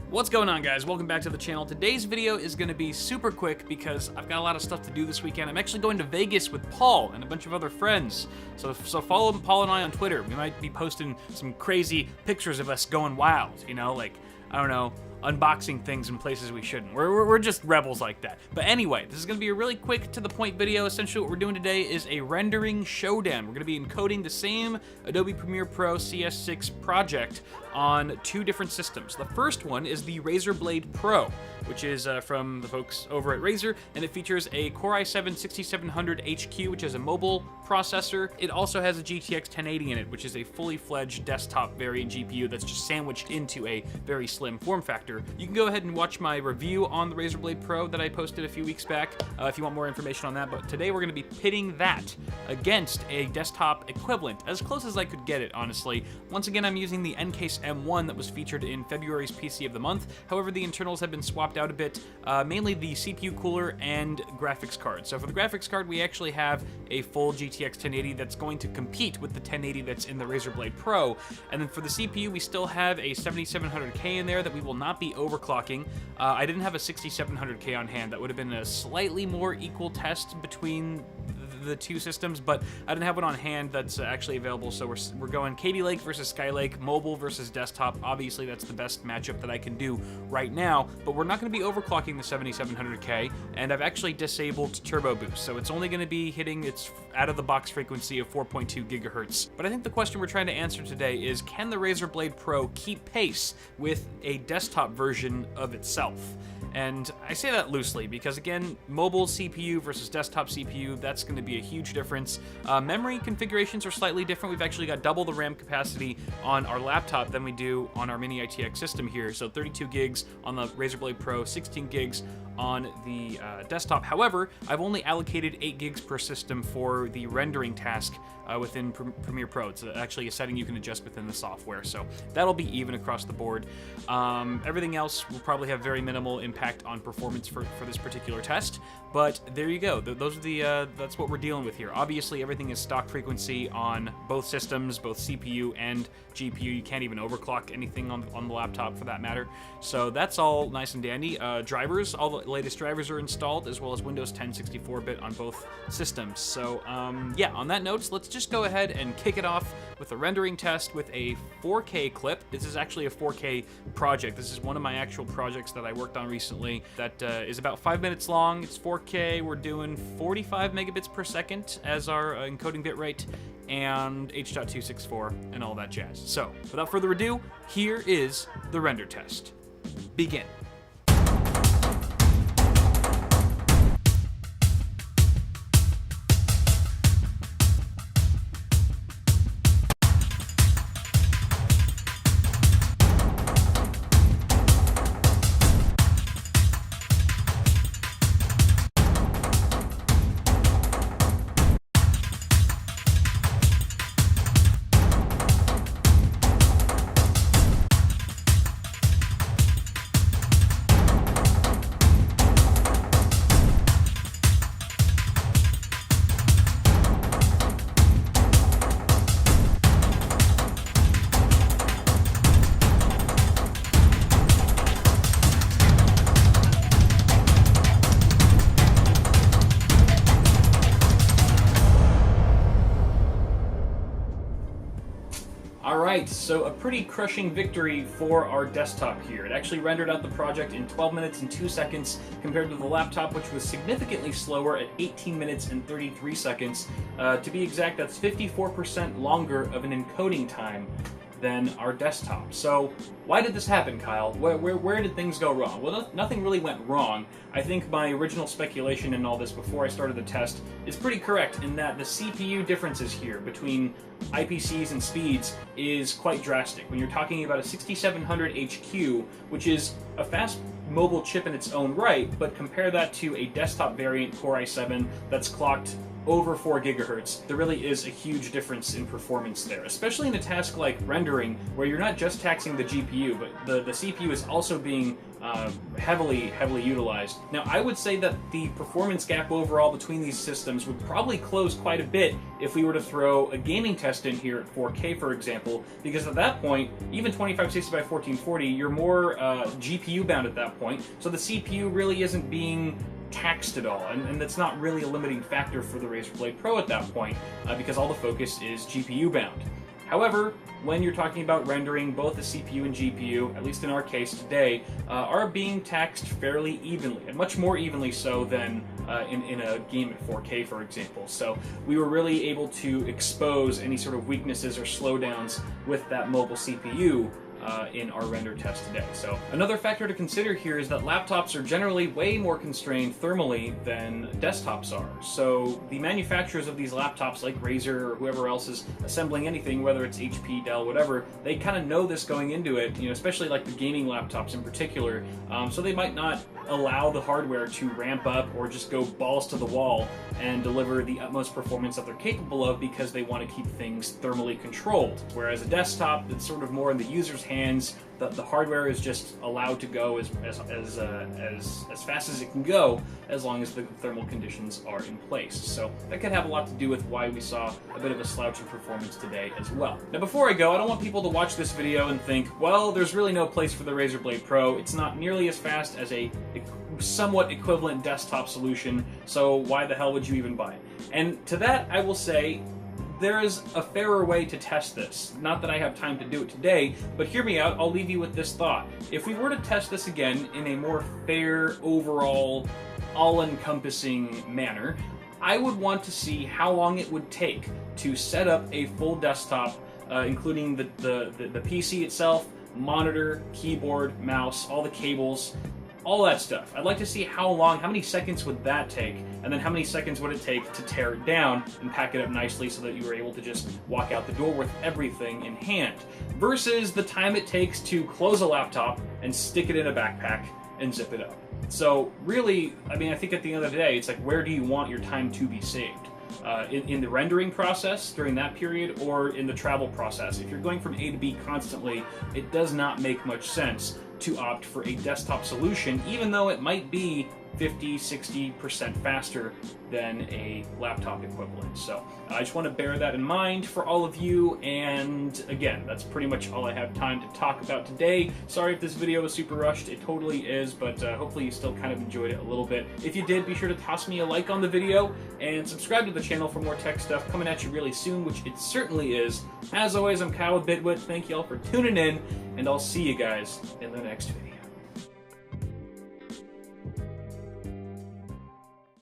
What's going on, guys? Welcome back to the channel. Today's video is going to be super quick because I've got a lot of stuff to do this weekend. I'm actually going to Vegas with Paul and a bunch of other friends. So follow Paul and I on Twitter. We might be posting some crazy pictures of us going wild, you know, like, I don't know, unboxing things in places we shouldn't. We're just rebels like that. But anyway, this is going to be a really quick to the point video. Essentially what we're doing today is a rendering showdown. We're going to be encoding the same Adobe Premiere Pro CS6 project on two different systems. The first one is the Razer Blade Pro, which is from the folks over at Razer, and it features a Core i7-6700 HQ, which is a mobile processor. It also has a GTX 1080 in it, which is a fully fledged desktop variant GPU that's just sandwiched into a very slim form factor. You can go ahead and watch my review on the Razer Blade Pro that I posted a few weeks back if you want more information on that, but today we're going to be pitting that against a desktop equivalent, as close as I could get it, honestly. Once again, I'm using the Ncase M1 that was featured in February's PC of the Month. However, the internals have been swapped out a bit, mainly the CPU cooler and graphics card. So for the graphics card, we actually have a full GTX 1080 that's going to compete with the 1080 that's in the Razer Blade Pro. And then for the CPU, we still have a 7700K in there that we will not be overclocking. I didn't have a 6700K on hand. That would have been a slightly more equal test between the two systems, but I didn't have one on hand that's actually available, so we're going Kaby Lake versus Skylake, mobile versus desktop. Obviously, that's the best matchup that I can do right now, but we're not going to be overclocking the 7700K, and I've actually disabled Turbo Boost, so it's only going to be hitting its out-of-the-box frequency of 4.2 gigahertz. But I think the question we're trying to answer today is, can the Razer Blade Pro keep pace with a desktop version of itself? And I say that loosely because, again, mobile CPU versus desktop CPU, that's going to be a huge difference. Memory configurations are slightly different. We've actually got double the RAM capacity on our laptop than we do on our Mini ITX system here. So 32 gigs on the Razer Blade Pro, 16 gigs on the desktop. However, I've only allocated 8 gigs per system for the rendering task within Premiere Pro. It's actually a setting you can adjust within the software, so that'll be even across the board. Everything else will probably have very minimal impact on performance for this particular test, but there you go. Those are the that's what we're dealing with here. Obviously, everything is stock frequency on both systems, both CPU and GPU. You can't even overclock anything on the laptop for that matter. So that's all nice and dandy. Drivers, all the latest drivers are installed, as well as Windows 10 64-bit on both systems. So yeah, on that note, let's just go ahead and kick it off with a rendering test with a 4K clip. This is actually a 4K project. This is one of my actual projects that I worked on recently that is about 5 minutes long. It's 4K. We're doing 45 megabits per second as our encoding bitrate, and H.264 and all that jazz. So, without further ado, here is the render test. Begin. Alright, so a pretty crushing victory for our desktop here. It actually rendered out the project in 12 minutes and 2 seconds compared to the laptop, which was significantly slower at 18 minutes and 33 seconds. To be exact, that's 54% longer of an encoding time than our desktop. So why did this happen, Kyle? Where did things go wrong? Well, nothing really went wrong. I think my original speculation in all this before I started the test is pretty correct in that the CPU differences here between IPCs and speeds is quite drastic. When you're talking about a 6700 HQ, which is a fast mobile chip in its own right, but compare that to a desktop variant Core i7 that's clocked over 4 gigahertz, there really is a huge difference in performance there, especially in a task like rendering, where you're not just taxing the GPU, but the CPU is also being heavily utilized. Now, I would say that the performance gap overall between these systems would probably close quite a bit if we were to throw a gaming test in here at 4K, for example, because at that point, even 2560 by 1440, you're more GPU bound at that point, so the CPU really isn't being taxed at all, and that's not really a limiting factor for the Razer Blade Pro at that point, because all the focus is GPU bound. However, when you're talking about rendering, both the CPU and GPU, at least in our case today, are being taxed fairly evenly, and much more evenly so than in a game at 4K, for example. So we were really able to expose any sort of weaknesses or slowdowns with that mobile CPU in our render test today. So another factor to consider here is that laptops are generally way more constrained thermally than desktops are. So the manufacturers of these laptops, like Razer or whoever else is assembling anything, whether it's HP, Dell, whatever, they kind of know this going into it, you know, especially like the gaming laptops in particular. So they might not allow the hardware to ramp up or just go balls to the wall and deliver the utmost performance that they're capable of, because they want to keep things thermally controlled. Whereas a desktop, it's sort of more in the user's hands. The hardware is just allowed to go as fast as it can go, as long as the thermal conditions are in place. So that could have a lot to do with why we saw a bit of a slouch in performance today as well. Now, before I go, I don't want people to watch this video and think, well, there's really no place for the Razer Blade Pro. It's not nearly as fast as a somewhat equivalent desktop solution, so why the hell would you even buy it? And to that, I will say, there is a fairer way to test this. Not that I have time to do it today, but hear me out, I'll leave you with this thought. If we were to test this again in a more fair, overall, all-encompassing manner, I would want to see how long it would take to set up a full desktop, including the PC itself, monitor, keyboard, mouse, all the cables, all that stuff. I'd like to see how many seconds would that take, and then how many seconds would it take to tear it down and pack it up nicely so that you were able to just walk out the door with everything in hand, versus the time it takes to close a laptop and stick it in a backpack and zip it up. So really, I mean, I think at the end of the day, it's like, where do you want your time to be saved? In the rendering process during that period, or in the travel process? If you're going from A to B constantly, it does not make much sense to opt for a desktop solution, even though it might be 50-60% faster than a laptop equivalent. So I just want to bear that in mind for all of you, and again, that's pretty much all I have time to talk about today. Sorry if this video was super rushed, it totally is, but hopefully you still kind of enjoyed it a little bit. If you did, be sure to toss me a like on the video, and subscribe to the channel for more tech stuff coming at you really soon, which it certainly is. As always, I'm Kyle with Bitwit. Thank you all for tuning in, and I'll see you guys in the next video.